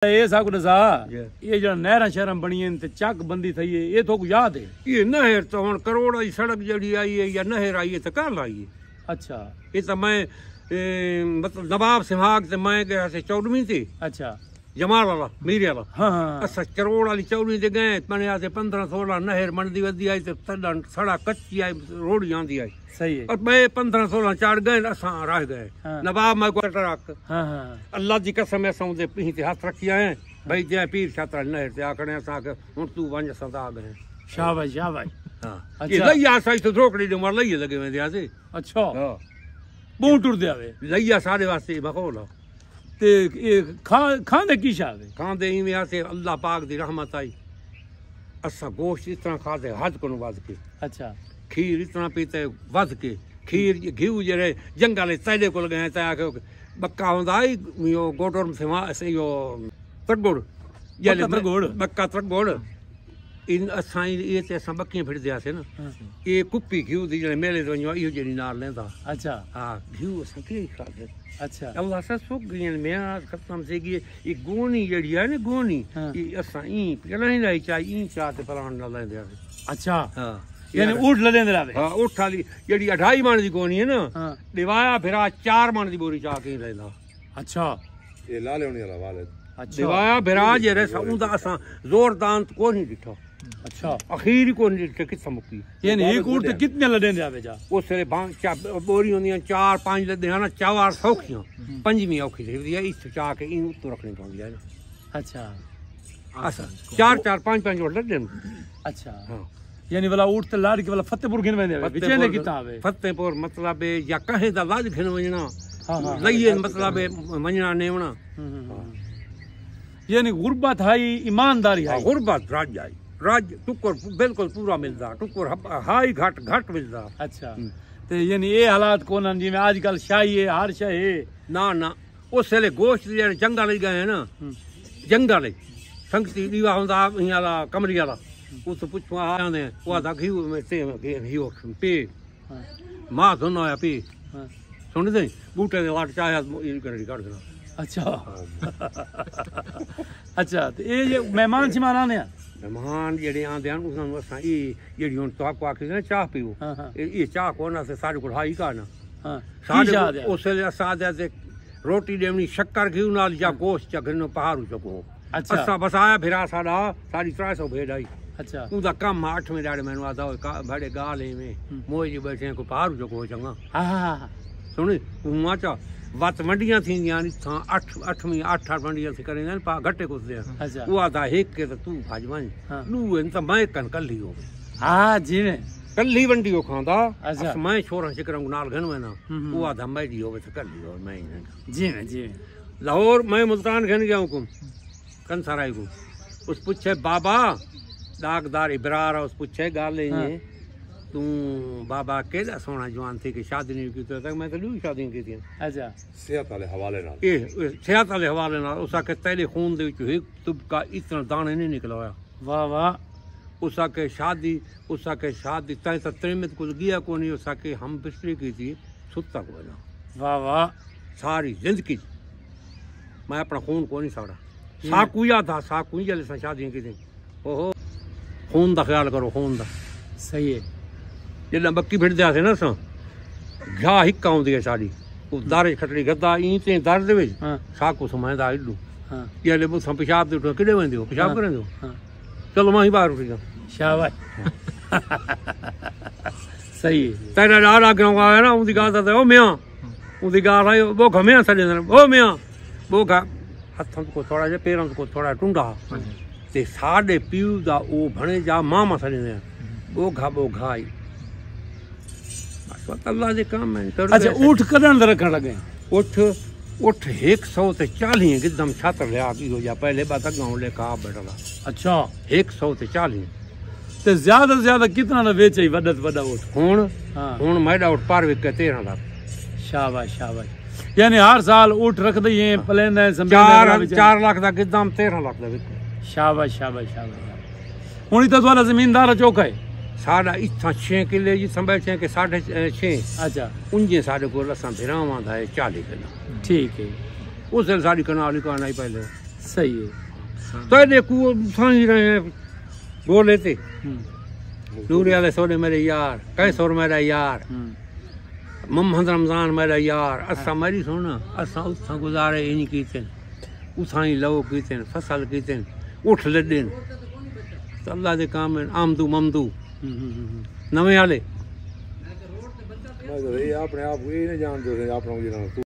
ये साकु दसा ये जो नहर शहर बनी है चक बंदी थी है ये तो याद है ये नहर तो हम करोड़ की सड़क जड़ी आई है या नहर आई है तो कल आई है। अच्छा ये तो मैं मतलब नवाब सिंहाग से मैं गया से 14वीं थी। अच्छा जमाल वाला मीरे वाला हाँ हाँ असा करोड़ वाली 14वीं ते गए मैंने आसे 15-16 नहर बनदी वदी आई तो सड़ा कच्ची आई रोड आंदी आई सही है और मैं 15-16 चार गए असा रह गए। हाँ। नवाब मैं को रख हाँ हाँ अल्लाह जी कसम ऐसा उनके पीठ ते हाथ रखी आए भाई जय पीर छात्रा नहर ते आकड़े असा के हुन तू वंज असा आ गए। शाबाश शाबाश। हां अच्छा। ये लइया सा तो रोकड़ी दे मार लइया लगे वेंदे आसे। अच्छा हां बूं टुर दे आवे लइया साडे वास्ते बखोल ते ये खांदे की शावे खांदे इवें आसे अल्लाह पाक दी रहमत आई असा गोश्त इतना खाते हद को वध के। अच्छा खीर इतना पीते वध के खीर घी जरे जंगल तैले को गए ता बक्का होंदा यो गोटोर से यो तगुड़ याले तगुड़ बक्का तगुड़ इन असा ये ते असा बक्कियां फिर दिया से ना ये कुप्पी घी दी जने मेले तो यो जेडी नाल लेंदा। अच्छा हां घी असा के खाते। अच्छा अल्लाह सा सुख गयन में आज खत्म से गई ये गोनी जेडी है ना गोनी ये असा ई पहला ही लाई चाय ई चाह ते परान ना लेंदे। अच्छा हां यानी ऊठ लेंदे रहे। हां ऊठ वाली जेडी 2.5 मन दी गोनी है ना दिवाया फिरा 4 मन दी बोरी चाह के लेंदा। अच्छा ये लाले होने वाला वाले अच्छा दिवाया फिरा जेरे उंदा असा जोरदार को नहीं दिठो। अच्छा आखिरी को नहीं दिठो किस मुकी यानी एक ऊठ ते कितने लेंदे आवे जा उस रे बोरी होंदी 4-5 लेंदे ना 4 सौखियां पंजवीं औखी थी इस चाह के इन उत्तो रखनी पौंदी है। अच्छा अच्छा 4-4 5-5 और लेंदे। अच्छा हां यानी वाला ऊठ ते लाड़ के वाला फतेहपुर गिन वेंदे विचे ने किता आवे फतेहपुर मतलब या कहे दा लाज गिन वणा। हां हां लइए मतलब वणा नेवणा यानी गुरबत है ईमानदारी है गुरबत राज आई राज टुकर बिल्कुल पूरा मिलदा टुकर हाई घट मिलदा। अच्छा ते यानी ये हालात कोन जिवें आजकल शाही है हर शय है ना ना उस वेले गोश्त जेड़े जंगल गए ना जंगल संगती दीवा होंदा इयाला कमरी वाला उस पुछवा आने वो आधा घी में से घी पे मां दोनों आया पे सुन दे बूटे दे लाट चाया ये कर काट देना। अच्छा अच्छा ते ये मेहमान शिमान आने मेहमान जेडे आंदे न उन्हां असा ई जेडी हुन तो आपको आखी ना चाह पीओ ये चाह को ना से सारे को हाई का ना हां साडे उस ले असा दे रोटी देवनी शक्कर घी नाल या गोश्त चगनो पहाड़ू चको। अच्छा असा बस आया फिरा साडा 350 भेड़ आई। अच्छा उदा कम 8 में डाड़े मैनू आदा बड़े गाले में मोई जी बैठे को पहाड़ू चको चंगा। हां सुन उमा चा वत मंडियां थी यानी था 8वीं 8 मंडियां थी करे पा घटे कुछ दे। अच्छा वो आदा एक के तू भाजवान लू इन त मैं कन कल्ली हो। हां जी ने कल्ली वंडी हो खांदा। अच्छा मैं छोरा शिकरंग नाल घन में ना वो आदा मैं दी हो त कल्ली हो मैं जी ने जी लाहौर मैं मुल्तान घन गया हुकुम कंसाराई को उस पूछे बाबा दागदार इब्रार उस पूछे गाले ने तू बाबा केड़ा सोना जवान थी कि शादी नहीं की तो मैं तो ल्यू शादी की थी। अच्छा सेहत वाले हवाले नाल ए सेहत वाले हवाले नाल उसा के तेरे खून दे विच एक तुबका इतना दाने नहीं निकलवाया। वाह वाह उसा के शादी तय तो त्रिमित कुछ गया को नहीं उसा के हम बिस्तरी की थी सुता को ना। वाह वाह सारी जिंदगी मैं अपना खून को नहीं साड़ा साकुया था साकुई जले से शादी की थी। ओहो खून दा ख्याल करो खून दा सही है जेड़ा बक्की फिरदे आसे ना असां घा हिक आउंदी है साडी उस दारे खटड़ी गद्दा ई ते दर दे विच साकू समांदा इडू। हां जेले मुसा पेशाब दे उठो किडे वेंदे हो पेशाब करंदे हो। हां चलो मां ही बाहर उठ गया। शाबाश सही तेरा लाड़ा ग्रां आया ना उदी गाल दा ओ मियां उदी गाल आई वो घमिया सडे ओ मियां वो गा हथों को थोड़ा जे पैरों को थोड़ा टुंडा ते साडे पीऊ दा ओ भणे जा मामा सडे वो घाई अल्लाह दे काम है। अच्छा ऊठ कदे अंदर रखन लगे उठ 140 गिदम छात्र लिया की हो जा पहले बात गांव ले का बैठला। अच्छा 140 ते ज्यादा से ज्यादा कितना ना बेचे वडत वडा उठ हुन मैडा उठ पार विक 13 लाख। शाबाश शाबाश यानी हर साल उठ रख दे ये प्लेन है 4 लाख दा गिदम 13 लाख दा विक। शाबाश शाबाश शाबाश हुन तो वाला जमींदार चौका है साढ़ा इतना 6 किले जी संभल के 6.5। अच्छा उंजे साढ़े को लसा भिरावां दा 40 किलो। ठीक है उस साड़ी कनाल ही कहना ही पहले सही है तो देखो समझ रहे हैं बोले थे नूरे वाले सोने मेरे यार कैसोर मेरा यार मोहम्मद रमजान मेरा यार असा मेरी सोना असा उसा गुजारे इन कीते उसा ही लो कीते फसल कीते उठ लड्डे तो अल्लाह दे काम आमदू ममदू नवे वाले अपने आप को ये नहीं जानते अपना